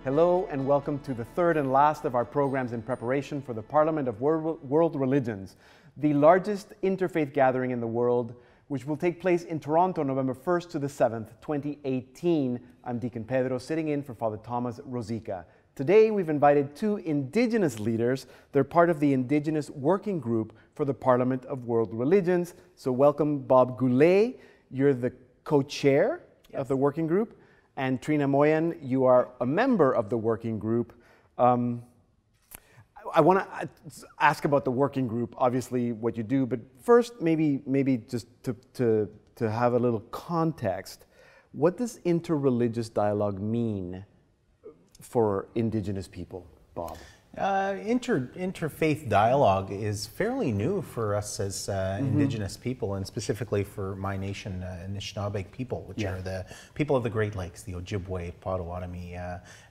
Hello and welcome to the third and last of our programs in preparation for the Parliament of World Religions, the largest interfaith gathering in the world, which will take place in Toronto, November 1st to the 7th, 2018. I'm Deacon Pedro, sitting in for Father Thomas Rosica. Today, we've invited two Indigenous leaders. They're part of the Indigenous Working Group for the Parliament of World Religions. So welcome, Bob Goulais. You're the co-chair of the working group. And Trina Moyan, you are a member of the working group. I want to ask about the working group, obviously what you do, but first maybe just to have a little context. What does interreligious dialogue mean for Indigenous people, Bob? Interfaith dialogue is fairly new for us as Indigenous people, and specifically for my nation, Anishinaabe people, which are the people of the Great Lakes, the Ojibwe, Potawatomi,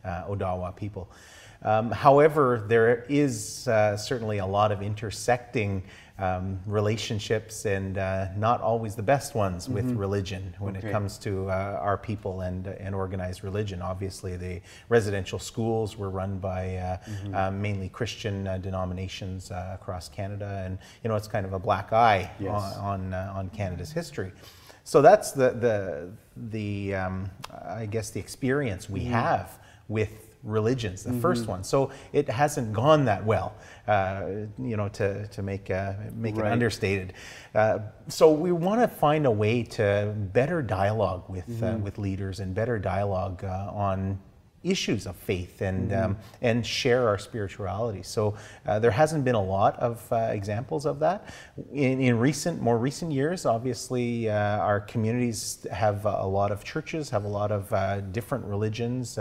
Odawa people. However, there is certainly a lot of intersecting relationships, and not always the best ones with religion when it comes to our people and organized religion. Obviously, the residential schools were run by mainly Christian denominations across Canada, and it's kind of a black eye on Canada's history. So that's the I guess the experience we have with religions, the first one. So it hasn't gone that well, to make it understated. So we want to find a way to better dialogue with leaders and better dialogue on issues of faith and share our spirituality. So there hasn't been a lot of examples of that. In more recent years, obviously, our communities have a lot of churches, have a lot of different religions.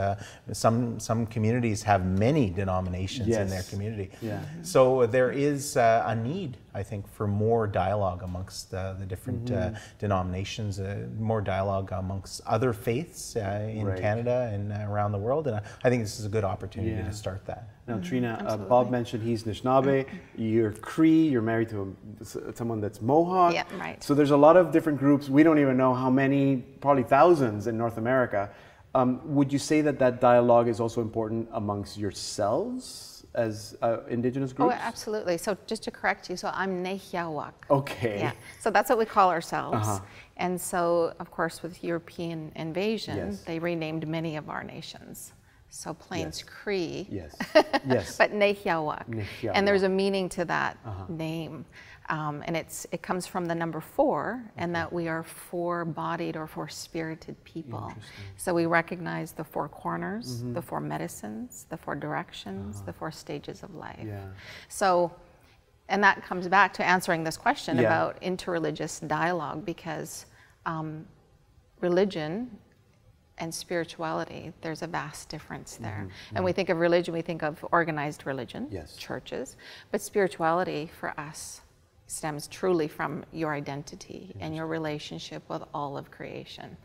Some communities have many denominations in their community. So there is a need, I think, for more dialogue amongst the different denominations, more dialogue amongst other faiths in Canada and around the world. And I think this is a good opportunity to start that. Now, Trina, Bob mentioned he's Anishinaabe, you're Cree, you're married to someone that's Mohawk. Yeah, right. So there's a lot of different groups. We don't even know how many, probably thousands in North America. Would you say that dialogue is also important amongst yourselves as Indigenous groups? Oh, absolutely. So just to correct you, so I'm Nehiawak. Okay. Yeah. So that's what we call ourselves. And so, of course, with European invasion, they renamed many of our nations. So Plains Cree, but Nehiawak. And there's a meaning to that name. And it comes from the number 4, and that we are 4-bodied or 4-spirited people. So we recognize the 4 corners, the 4 medicines, the 4 directions, the 4 stages of life. So, and that comes back to answering this question about interreligious dialogue, because religion and spirituality, there's a vast difference there. And we think of religion, we think of organized religion, churches, but spirituality for us stems truly from your identity and your relationship with all of creation.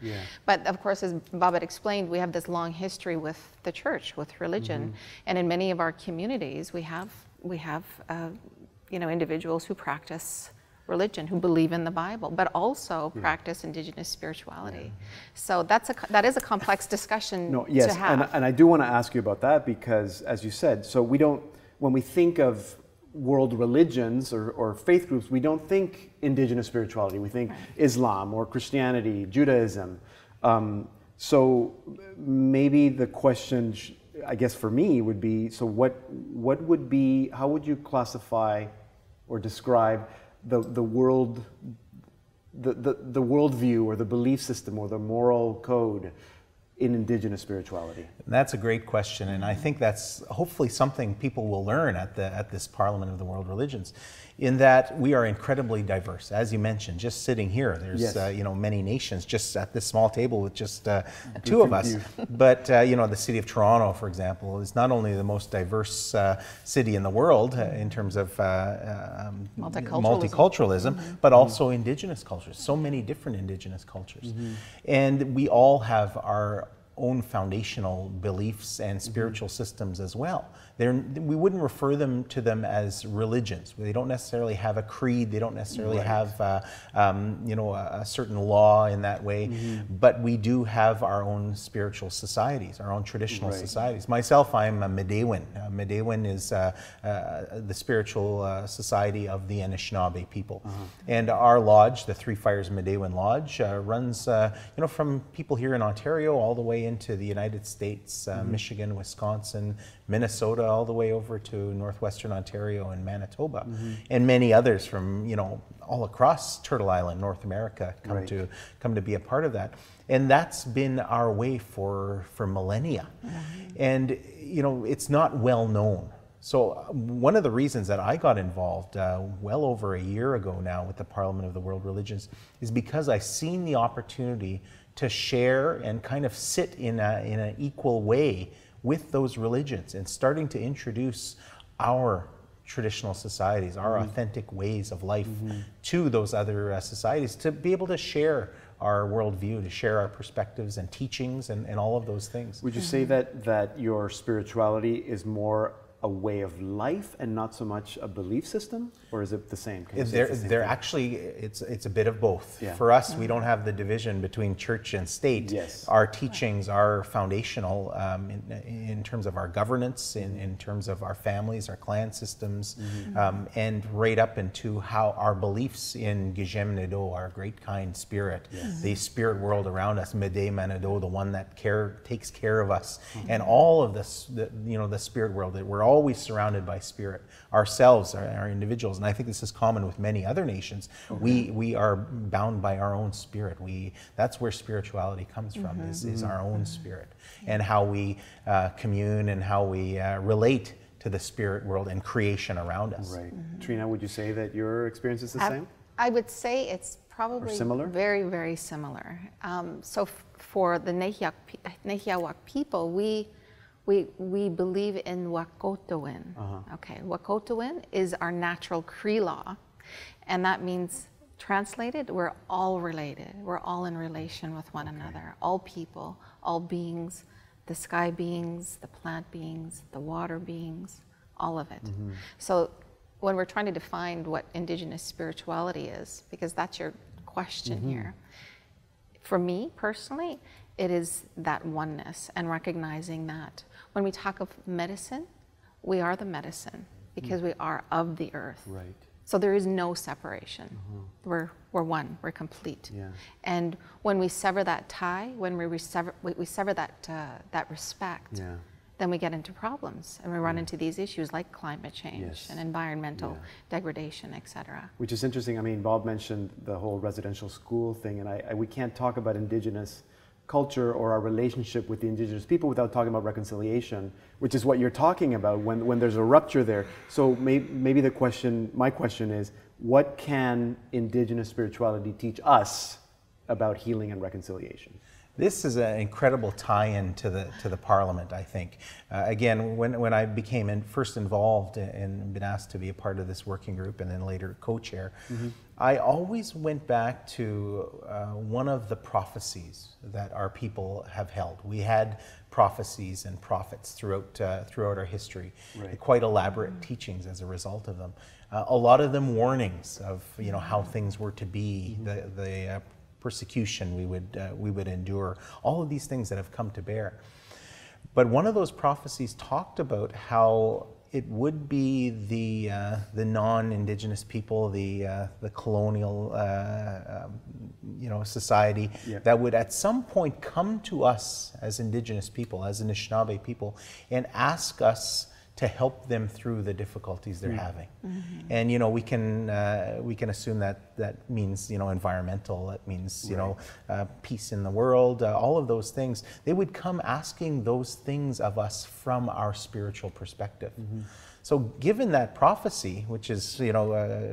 But of course, as Bob had explained, we have this long history with the church, with religion, and in many of our communities, we have individuals who practice religion, who believe in the Bible, but also practice Indigenous spirituality. So that is a complex discussion to have. And I do want to ask you about that, because as you said, so when we think of world religions or faith groups, we don't think Indigenous spirituality. We think Islam or Christianity, Judaism. So maybe the question, I guess for me, would be, so how would you classify or describe the worldview or the belief system or the moral code in Indigenous spirituality? That's a great question, and I think that's hopefully something people will learn at this Parliament of the World Religions, in that we are incredibly diverse. As you mentioned, just sitting here, there's many nations just at this small table with just 2 of us. But the city of Toronto, for example, is not only the most diverse city in the world in terms of multiculturalism, but also Indigenous cultures. So many different Indigenous cultures, and we all have our own foundational beliefs and spiritual systems as well. We wouldn't refer to them as religions. They don't necessarily have a creed. They don't necessarily have a certain law in that way. But we do have our own spiritual societies, our own traditional societies. Myself, I'm a Medewan. Medewan is the spiritual society of the Anishinaabe people. And our lodge, the Three Fires Medewan Lodge, runs from people here in Ontario all the way into the United States, Michigan, Wisconsin, Minnesota, all the way over to northwestern Ontario and Manitoba, and many others from all across Turtle Island, North America, come to be a part of that. And that's been our way for millennia. And it's not well known. So one of the reasons that I got involved well over a year ago now with the Parliament of the World Religions is because I seen the opportunity to share and kind of sit in an equal way with those religions and starting to introduce our traditional societies, our authentic ways of life to those other societies, to be able to share our worldview, to share our perspectives and teachings and all of those things. Would you say that your spirituality is more a way of life and not so much a belief system, or is it the same? They're actually, it's a bit of both. For us, we don't have the division between church and state. Our teachings are foundational in terms of our governance, in terms of our families, our clan systems, and right up into how our beliefs in Gizem Nido, our great kind spirit, the spirit world around us, Mede Manado, the one that takes care of us, and all of this, the spirit world, that we're always surrounded by spirit ourselves, our individuals, and I think this is common with many other nations. We are bound by our own spirit. That's where spirituality comes from, is our own spirit, and how we commune and how we relate to the spirit world and creation around us. Trina, would you say that your experience is the same? I would say it's probably very, very similar. So for the Nehiawak people, we believe in Wakotowin. Okay, Wakotowin is our natural Cree law, and that means, translated, we're all related. We're all in relation with one another. All people, all beings, the sky beings, the plant beings, the water beings, all of it. So when we're trying to define what Indigenous spirituality is, because that's your question here, for me personally, it is that oneness and recognizing that when we talk of medicine, we are the medicine because we are of the earth. So there is no separation. We're one, we're complete. And when we sever that tie, when we sever that respect, then we get into problems and we run into these issues like climate change and environmental degradation, etc. Which is interesting. I mean, Bob mentioned the whole residential school thing, and we can't talk about Indigenous culture or our relationship with the Indigenous people without talking about reconciliation, which is what you're talking about when there's a rupture there. So maybe my question is, what can Indigenous spirituality teach us about healing and reconciliation? This is an incredible tie-in to the Parliament, I think. Again, when I became first involved and been asked to be a part of this working group and then later co-chair, I always went back to one of the prophecies that our people have held. We had prophecies and prophets throughout our history, quite elaborate teachings as a result of them. A lot of them warnings of how things were to be, the persecution we would endure, all of these things that have come to bear. But one of those prophecies talked about how it would be the non-Indigenous people, the colonial society that would at some point come to us as Indigenous people, as Anishinaabe people, and ask us to help them through the difficulties they're having. And we can assume that means environmental, that means peace in the world, all of those things. They would come asking those things of us from our spiritual perspective. So given that prophecy, which is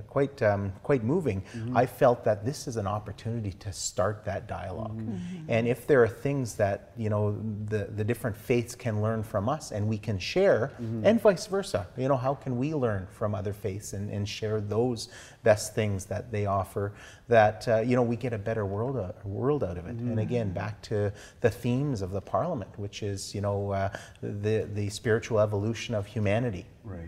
quite moving, I felt that this is an opportunity to start that dialogue. And if there are things that the different faiths can learn from us and we can share, and vice versa, how can we learn from other faiths and share those best things that they offer, that we get a better world out of it. And again, back to the themes of the Parliament, which is the spiritual evolution of humanity,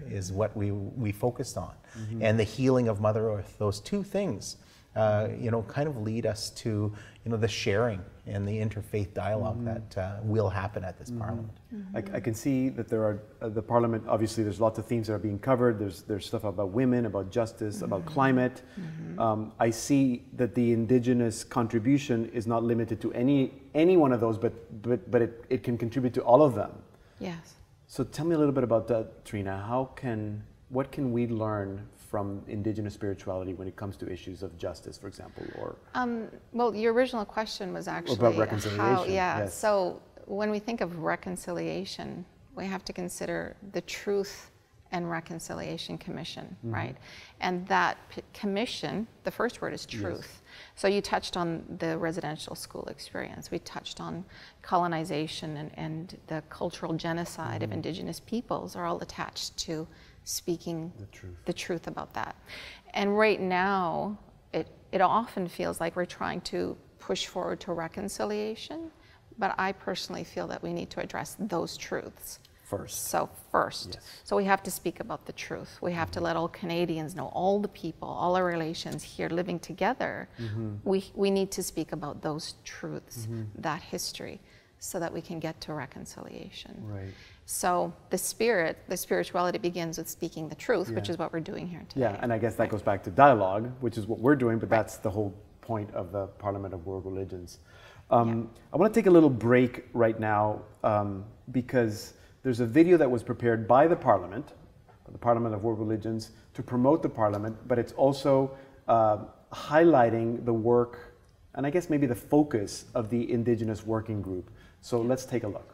is what we focused on, and the healing of Mother Earth. Those two things kind of lead us to the sharing and the interfaith dialogue that will happen at this Parliament. I can see that there are the Parliament. Obviously, there's lots of themes that are being covered. There's stuff about women, about justice, about climate. I see that the Indigenous contribution is not limited to any one of those, but it can contribute to all of them. Yes. So tell me a little bit about that, Trina. What can we learn from Indigenous spirituality when it comes to issues of justice, for example, or? Well, your original question was actually about reconciliation. Yes. So when we think of reconciliation, we have to consider the Truth and Reconciliation Commission, right? And that commission, the first word is truth. So you touched on the residential school experience. We touched on colonization and the cultural genocide of Indigenous peoples are all attached to speaking the truth about that. And right now, it often feels like we're trying to push forward to reconciliation, but I personally feel that we need to address those truths first. So we have to speak about the truth. We have to let all Canadians know, all the people, all our relations here living together, we need to speak about those truths, that history, so that we can get to reconciliation. Right. So the spirituality begins with speaking the truth, which is what we're doing here today. Yeah, and I guess that goes back to dialogue, which is what we're doing, but that's the whole point of the Parliament of World Religions. I want to take a little break right now because there's a video that was prepared by the Parliament of World Religions, to promote the Parliament, but it's also highlighting the work, and I guess maybe the focus of the Indigenous Working Group. So let's take a look.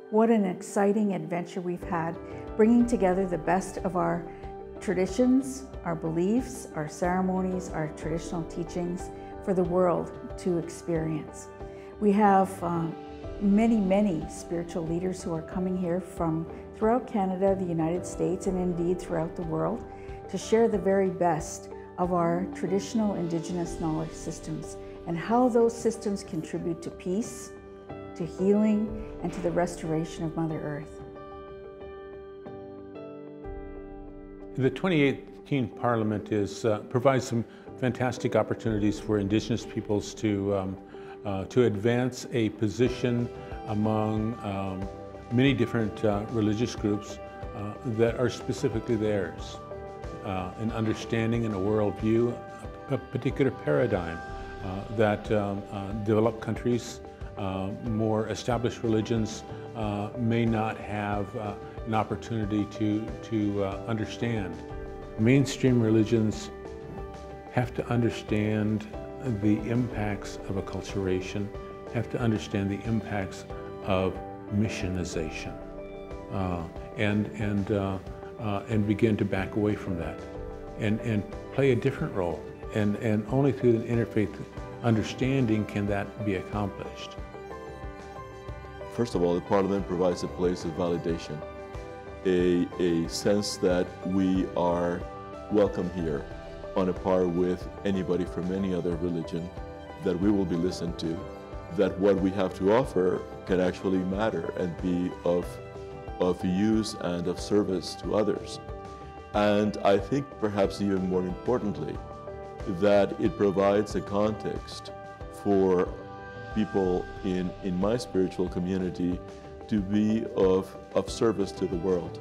What an exciting adventure we've had, bringing together the best of our traditions, our beliefs, our ceremonies, our traditional teachings for the world to experience. We have many spiritual leaders who are coming here from throughout Canada, the United States, and indeed throughout the world to share the very best of our traditional Indigenous knowledge systems and how those systems contribute to peace, to healing, and to the restoration of Mother Earth. The 2018 Parliament provides some fantastic opportunities for Indigenous peoples to advance a position among many different religious groups that are specifically theirs. An understanding and a worldview, a particular paradigm that developed countries, more established religions may not have an opportunity to understand. Mainstream religions have to understand the impacts of acculturation, have to understand the impacts of missionization, and begin to back away from that, and play a different role. And only through an interfaith understanding can that be accomplished. First of all, the Parliament provides a place of validation, a sense that we are welcome here on a par with anybody from any other religion, that we will be listened to, that what we have to offer can actually matter and be of use and of service to others. And I think perhaps even more importantly, that it provides a context for people in my spiritual community to be of service to the world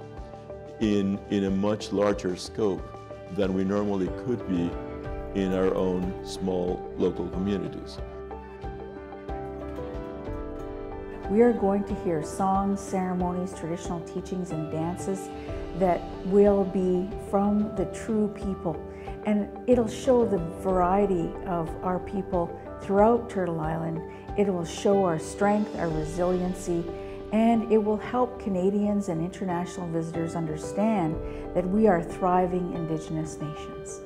in a much larger scope than we normally could be in our own small local communities. we are going to hear songs, ceremonies, traditional teachings, and dances that will be from the true people. And it'll show the variety of our people throughout Turtle Island. It will show our strength, our resiliency, and it will help Canadians and international visitors understand that we are thriving Indigenous nations.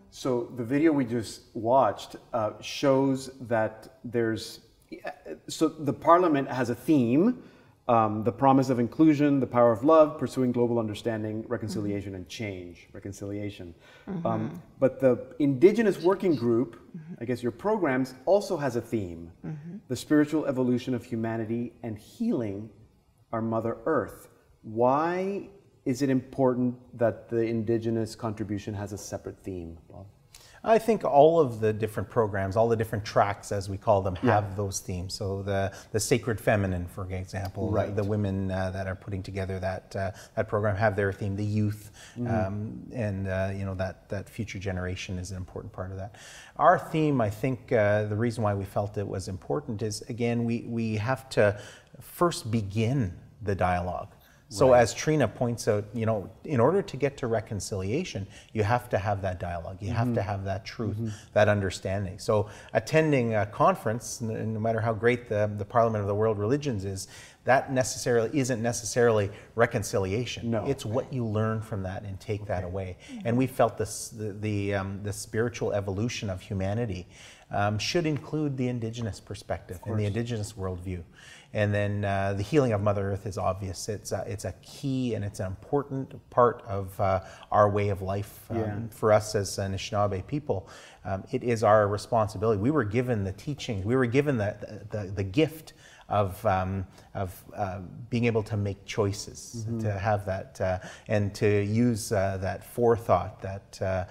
So the video we just watched shows that so the Parliament has a theme, the promise of inclusion, the power of love, pursuing global understanding, reconciliation, and change, reconciliation. But the Indigenous Working Group, I guess your programs, also has a theme, the spiritual evolution of humanity and healing our Mother Earth. Why is it important that the Indigenous contribution has a separate theme, Bob? I think all of the different programs, all the different tracks, as we call them, have those themes. So the Sacred Feminine, for example, the women that are putting together that program have their theme. The youth, and you know, that future generation is an important part of that. Our theme, I think, the reason why we felt it was important is, again, we have to first begin the dialogue. So as Trina points out, you know, in order to get to reconciliation, you have to have that dialogue. You have to have that truth, that understanding. So attending a conference, no matter how great the Parliament of the World Religions is, that isn't necessarily reconciliation. No. It's what you learn from that and take that away. And we felt the spiritual evolution of humanity should include the Indigenous perspective and the Indigenous worldview. And then the healing of Mother Earth is obvious. It's a key and it's an important part of our way of life. For us as Anishinaabe people, it is our responsibility. We were given the teaching. We were given the gift of being able to make choices, to have that, and to use that forethought, that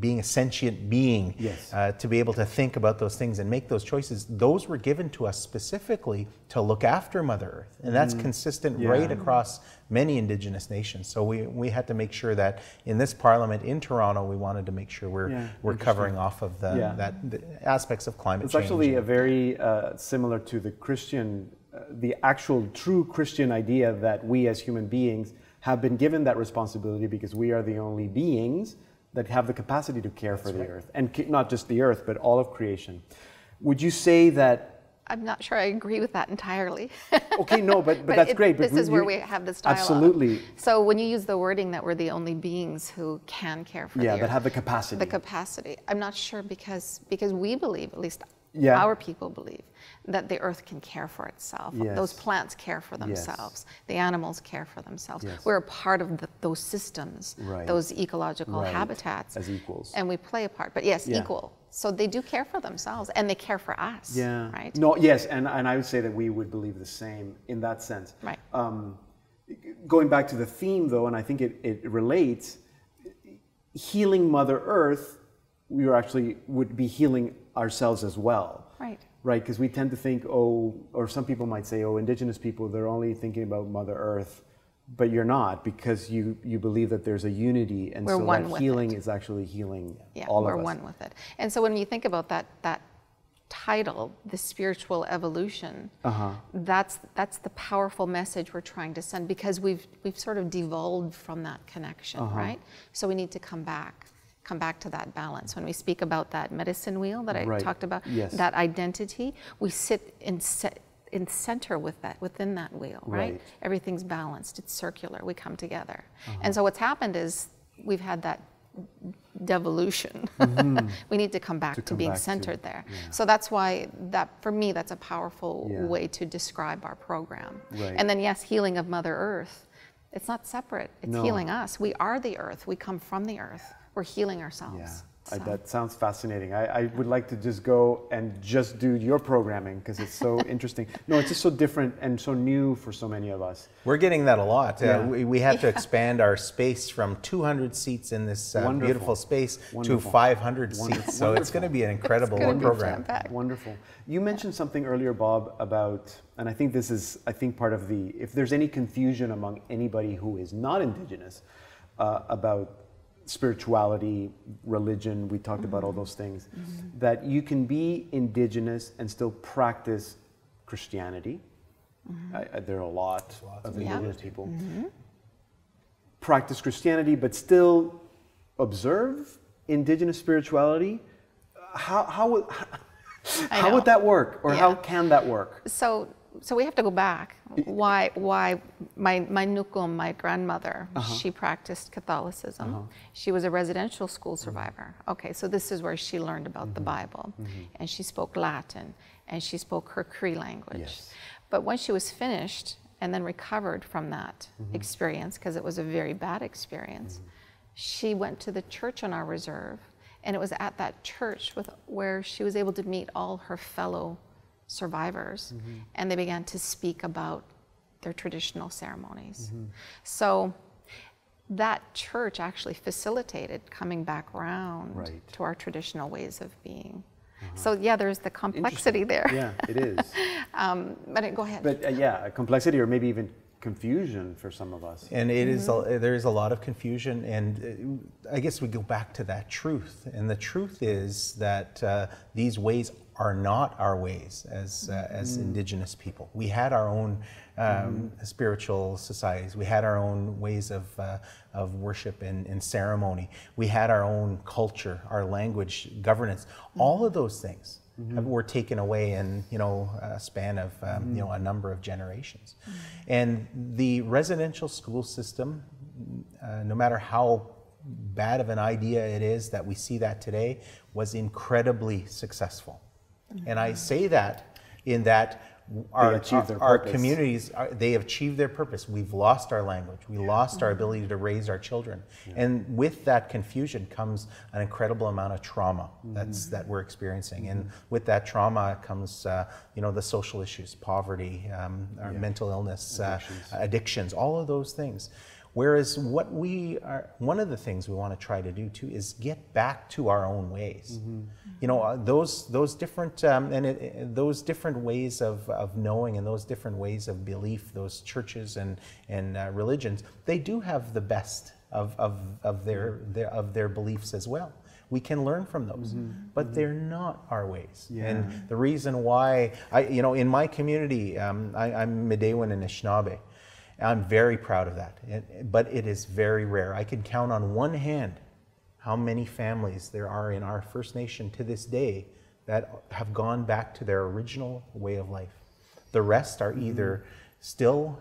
being a sentient being, to be able to think about those things and make those choices. Those were given to us specifically to look after Mother Earth, and that's consistent right across many Indigenous nations. So we had to make sure that in this Parliament in Toronto, we wanted to make sure we're covering off of the aspects of climate change. It's actually a very similar to the Christian, the actual true Christian idea that we as human beings have been given that responsibility because we are the only beings that have the capacity to care for the earth, and not just the earth, but all of creation. Would you say that? I'm not sure I agree with that entirely. Okay, no, but that's great. This is where we have this dialogue. Absolutely. So when you use the wording that we're the only beings who can care for the earth. that have the capacity. The capacity. I'm not sure because we believe, at least our people believe, that the earth can care for itself. Those plants care for themselves. The animals care for themselves. We're a part of those systems, those ecological habitats. As equals. And we play a part, but equal. So they do care for themselves and they care for us, right? No, and I would say that we would believe the same in that sense. Right. Going back to the theme though, and I think it relates, healing Mother Earth, we would be healing ourselves as well. Right. Right, because we tend to think, or some people might say, Indigenous people, they're only thinking about Mother Earth, but you're not, because you believe that there's a unity, and so that healing is actually healing all of us. We're one with it. And so when you think about that title, the spiritual evolution, that's the powerful message we're trying to send, because we've sort of devolved from that connection, right? So we need to come back to that balance. When we speak about that medicine wheel that I talked about, that identity, we sit in center within that wheel, right? Everything's balanced, it's circular, we come together. And so what's happened is we've had that devolution. We need to come back to being centered there. So that's why, for me, that's a powerful way to describe our program. And then healing of Mother Earth, it's not separate, it's healing us. We are the earth, we come from the earth. We're healing ourselves So. That sounds fascinating. I would like to just go and just do your programming because it's so interesting. No, it's just so different and so new for so many of us. We're getting that a lot. We have to expand our space from 200 seats in this beautiful space to 500 seats. So it's going to be an incredible program. Wonderful. You mentioned something earlier, Bob, about, and I think this is, part of the, if there's any confusion among anybody who is not Indigenous about spirituality, religion, we talked about all those things, that you can be Indigenous and still practice Christianity. There are a lot of Indigenous people. Practice Christianity, but still observe Indigenous spirituality. How would that work, or how can that work? So we have to go back. Why my nukum, my grandmother, she practiced Catholicism. She was a residential school survivor. Okay, so this is where she learned about the Bible. And she spoke Latin, and she spoke her Cree language. Yes. But when she was finished and then recovered from that experience, because it was a very bad experience, she went to the church on our reserve, and it was at that church where she was able to meet all her fellow survivors, and they began to speak about their traditional ceremonies. So that church actually facilitated coming back around to our traditional ways of being. So yeah, there's the complexity there. Yeah, it is. But go ahead. But complexity, or maybe even confusion for some of us. And it is there is a lot of confusion, and I guess we go back to that truth. And the truth is that these ways are not our ways as Indigenous people. We had our own spiritual societies. We had our own ways of worship and ceremony. We had our own culture, our language, governance. All of those things were taken away in a span of a number of generations. And the residential school system, no matter how bad of an idea it is that we see that today, was incredibly successful. And I say that in that our communities, they have achieved their purpose. We've lost our language. We lost our ability to raise our children. And with that confusion comes an incredible amount of trauma that we're experiencing. And with that trauma comes, the social issues, poverty, our mental illness, addictions, all of those things. Whereas one of the things we want to try to do too is get back to our own ways. Those different those different ways of knowing, and those different ways of belief, those churches and religions, they do have the best of their beliefs as well. We can learn from those, but they're not our ways. And the reason why in my community, I'm Midewan and Anishinaabe. I'm very proud of that, but it is very rare. I can count on one hand how many families there are in our First Nation to this day that have gone back to their original way of life. The rest are either still,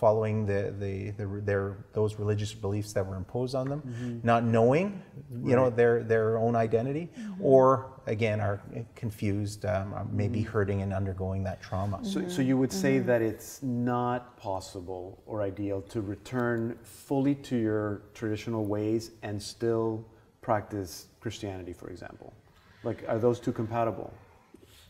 following those religious beliefs that were imposed on them, not knowing, their own identity, or again are confused, maybe hurting and undergoing that trauma. So you would say that it's not possible or ideal to return fully to your traditional ways and still practice Christianity, for example? Like, are those two compatible?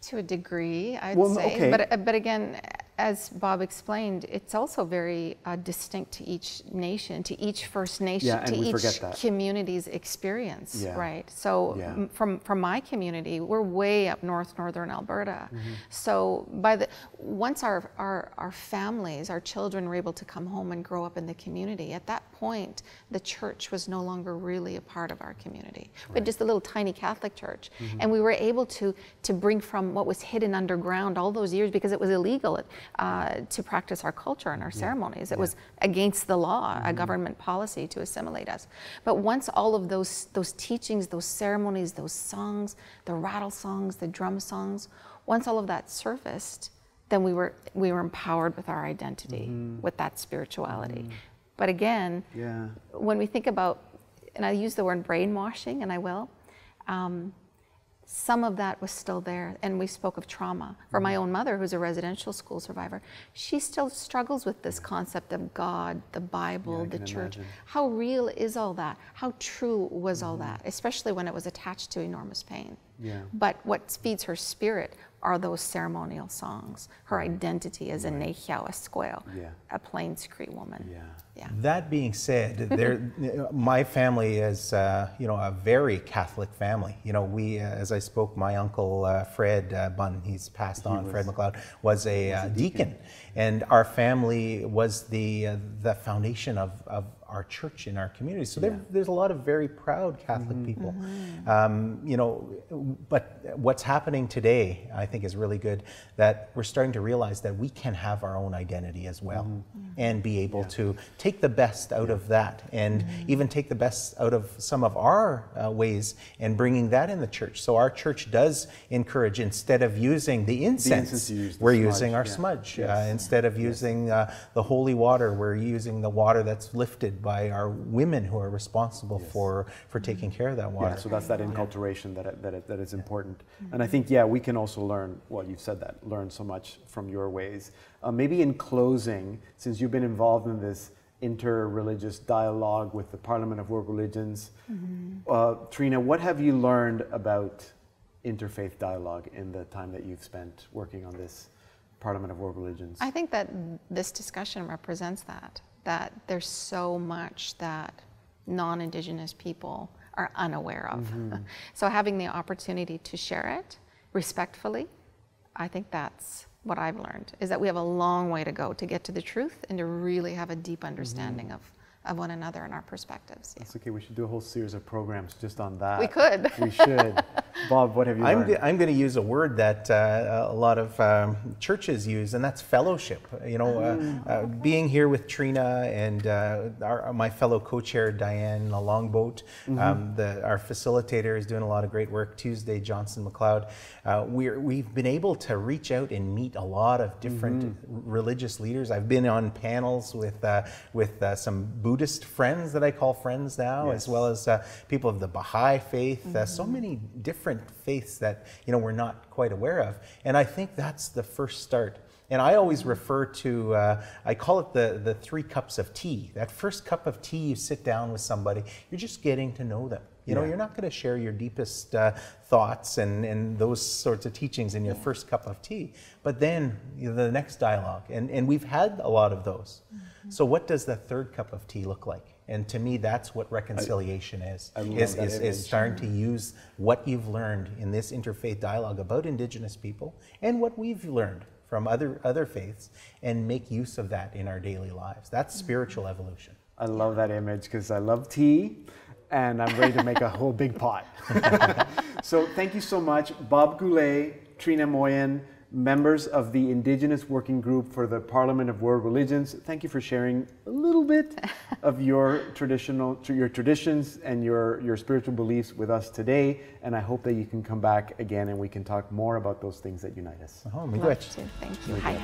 To a degree, I'd say. Okay. But again, as Bob explained, it's also very distinct to each nation, to each First Nation, to each community's experience, right? So from my community, we're way up northern Alberta. So once our families, our children were able to come home and grow up in the community, at that point, the church was no longer really a part of our community. We had just a little tiny Catholic church, and we were able to bring from what was hidden underground all those years, because it was illegal to practice our culture and our ceremonies. It was against the law, a government policy to assimilate us. But once all of those teachings, those ceremonies, those songs, the rattle songs, the drum songs, once all of that surfaced, then we were empowered with our identity, with that spirituality. But again, when we think about, and I use the word brainwashing, and I will, some of that was still there. And we spoke of trauma. For my own mother, who's a residential school survivor, she still struggles with this concept of God, the Bible, the church. Imagine. How real is all that? How true was all that? Especially when it was attached to enormous pain. Yeah. But what feeds her spirit are those ceremonial songs. Her identity as a Nehiawa Esquel, a Plains Cree woman. Yeah. That being said, my family is, a very Catholic family. We, as I spoke, my uncle Fred Bunn, he's passed on. Fred McLeod was a deacon, and our family was the foundation of our church in our community. So there's a lot of very proud Catholic people. But what's happening today, I think, is really good, that we're starting to realize that we can have our own identity as well, and be able to take the best out of that, and even take the best out of some of our ways and bringing that in the church. So our church does encourage, instead of using the incense, we're using our smudge. Instead of using the holy water, we're using the water that's lifted by our women who are responsible for taking care of that water. So that's that enculturation that is important. And I think, we can also learn, well, you've said that, learn so much from your ways. Maybe in closing, since you've been involved in this inter-religious dialogue with the Parliament of World Religions, Trina, what have you learned about interfaith dialogue in the time that you've spent working on this Parliament of World Religions? I think that this discussion represents that there's so much that non-Indigenous people are unaware of. So having the opportunity to share it respectfully, I think that's what I've learned, is that we have a long way to go to get to the truth and to really have a deep understanding of one another and our perspectives. That's okay. We should do a whole series of programs just on that. We could. We should. Bob, what have you learned? I'm going to use a word that a lot of churches use, and that's fellowship. Being here with Trina and my fellow co-chair Diane Longboat, our facilitator is doing a lot of great work. Tuesday, Johnson McLeod. We've been able to reach out and meet a lot of different religious leaders. I've been on panels with some Buddhist friends that I call friends now, as well as people of the Baha'i faith. So many different faiths that we're not quite aware of, and I think that's the first start. And I always refer to, I call it the 3 cups of tea. That first cup of tea, you sit down with somebody, you're just getting to know them. You're not going to share your deepest thoughts and those sorts of teachings in your first cup of tea, but then the next dialogue, and we've had a lot of those. So what does the 3rd cup of tea look like? And to me, that's what reconciliation is starting to use what you've learned in this interfaith dialogue about Indigenous people and what we've learned from other faiths, and make use of that in our daily lives. That's spiritual evolution. I love that image, because I love tea, and I'm ready to make a whole big pot. So thank you so much, Bob Goulais, Trina Moyan, members of the Indigenous Working Group for the Parliament of World Religions. Thank you for sharing a little bit of your traditions and your spiritual beliefs with us today. And I hope that you can come back again and we can talk more about those things that unite us. Love to. Thank you. Hi.